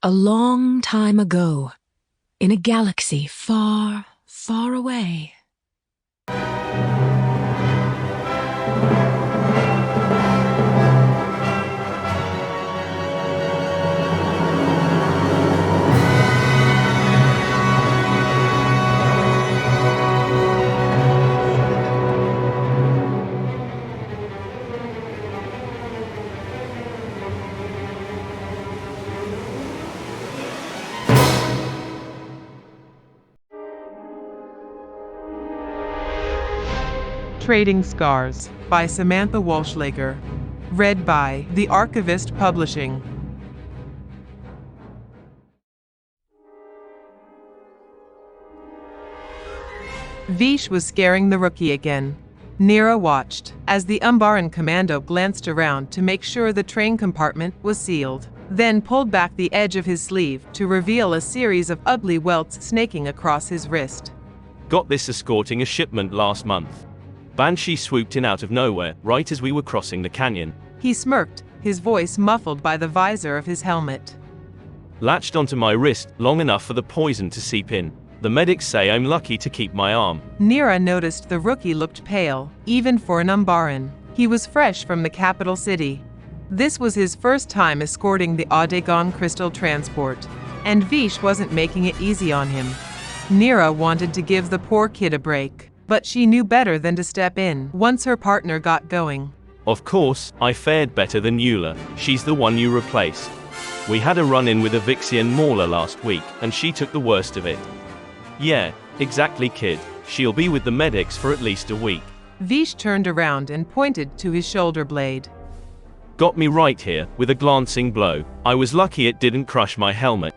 A long time ago, in a galaxy far, far away. Trading Scars by Samantha Walshlager. Read by The Archivist Publishing. Vish was scaring the rookie again. Nira watched as the Umbaran commando glanced around to make sure the train compartment was sealed, then pulled back the edge of his sleeve to reveal a series of ugly welts snaking across his wrist. Got this escorting a shipment last month. Banshee swooped in out of nowhere, right as we were crossing the canyon. He smirked, his voice muffled by the visor of his helmet. Latched onto my wrist, long enough for the poison to seep in. The medics say I'm lucky to keep my arm. Nira noticed the rookie looked pale, even for an Umbaran. He was fresh from the capital city. This was his first time escorting the Adegon crystal transport, and Vish wasn't making it easy on him. Nira wanted to give the poor kid a break, but she knew better than to step in once her partner got going. Of course, I fared better than Eula. She's the one you replaced. We had a run-in with Evixian Mauler last week, and she took the worst of it. Yeah, exactly, kid. She'll be with the medics for at least a week. Vish turned around and pointed to his shoulder blade. Got me right here, with a glancing blow. I was lucky it didn't crush my helmet.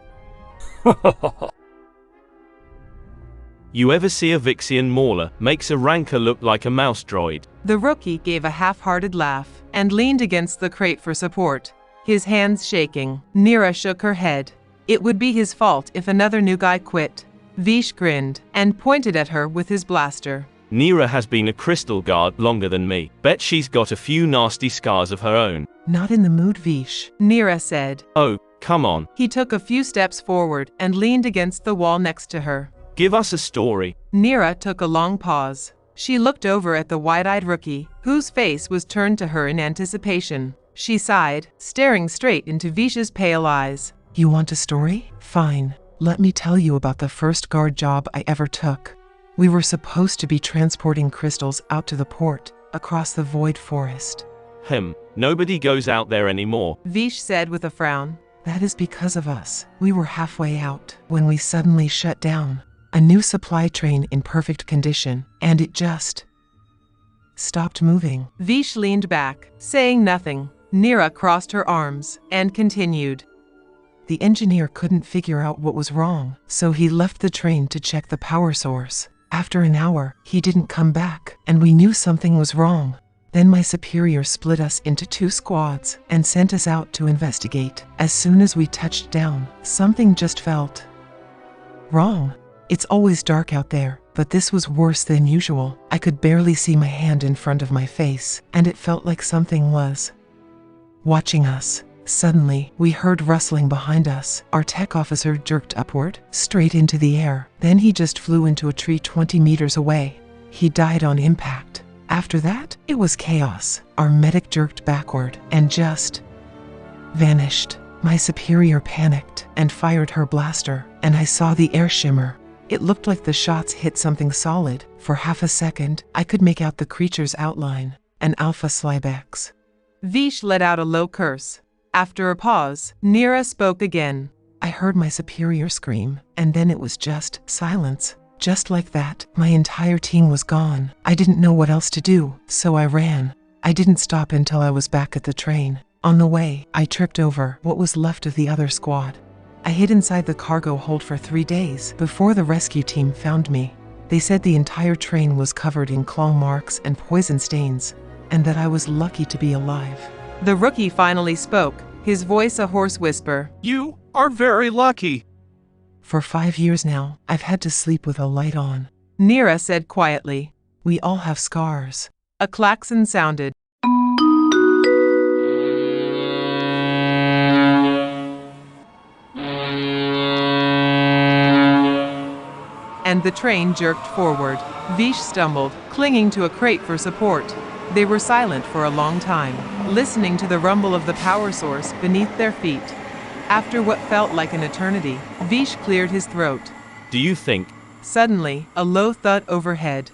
You ever see Evixian Mauler? Makes a ranker look like a mouse droid. The rookie gave a half-hearted laugh and leaned against the crate for support, his hands shaking. Nira shook her head. It would be his fault if another new guy quit. Vish grinned and pointed at her with his blaster. Nira has been a crystal guard longer than me. Bet she's got a few nasty scars of her own. Not in the mood, Vish, Nira said. Oh, come on. He took a few steps forward and leaned against the wall next to her. Give us a story. Nira took a long pause. She looked over at the wide-eyed rookie, whose face was turned to her in anticipation. She sighed, staring straight into Vish's pale eyes. You want a story? Fine. Let me tell you about the first guard job I ever took. We were supposed to be transporting crystals out to the port, across the void forest. Nobody goes out there anymore, Vish said with a frown. That is because of us. We were halfway out when we suddenly shut down. A new supply train in perfect condition, and it just stopped moving. Vish leaned back, saying nothing. Nira crossed her arms and continued. The engineer couldn't figure out what was wrong, so he left the train to check the power source. After an hour, he didn't come back, and we knew something was wrong. Then my superior split us into 2 squads and sent us out to investigate. As soon as we touched down, something just felt wrong. It's always dark out there, but this was worse than usual. I could barely see my hand in front of my face, and it felt like something was watching us. Suddenly, we heard rustling behind us. Our tech officer jerked upward, straight into the air. Then he just flew into a tree 20 meters away. He died on impact. After that, it was chaos. Our medic jerked backward and just vanished. My superior panicked and fired her blaster, and I saw the air shimmer. It looked like the shots hit something solid. For half a second, I could make out the creature's outline, an Alpha Slybex. Vish let out a low curse. After a pause, Nira spoke again. I heard my superior scream, and then it was just silence. Just like that, my entire team was gone. I didn't know what else to do, so I ran. I didn't stop until I was back at the train. On the way, I tripped over what was left of the other squad. I hid inside the cargo hold for 3 days before the rescue team found me. They said the entire train was covered in claw marks and poison stains, and that I was lucky to be alive. The rookie finally spoke, his voice a hoarse whisper. You are very lucky. For 5 years now, I've had to sleep with a light on, Nira said quietly. We all have scars. A klaxon sounded. and the train jerked forward. Vish stumbled, clinging to a crate for support. They were silent for a long time, listening to the rumble of the power source beneath their feet. After what felt like an eternity, Vish cleared his throat. Do you think? Suddenly, a low thud overhead.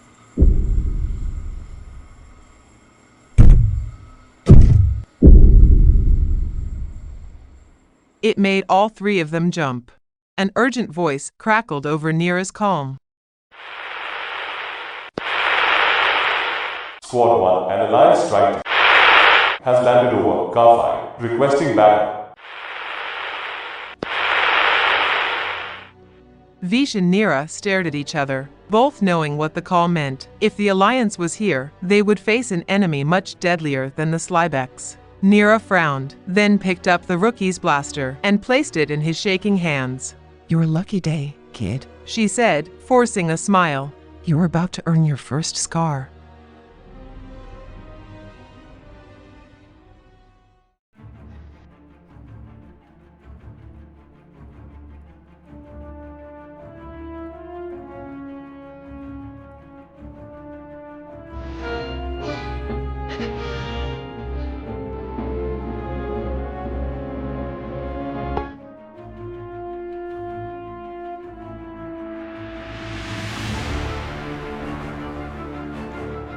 It made all three of them jump. An urgent voice crackled over Neera's calm. Squad 1, an alliance strike has landed over Kafai, requesting back. Vish and Neera stared at each other, both knowing what the call meant. If the Alliance was here, they would face an enemy much deadlier than the Slybecks. Neera frowned, then picked up the rookie's blaster and placed it in his shaking hands. "Your lucky day, kid," she said, forcing a smile. "You're about to earn your first scar."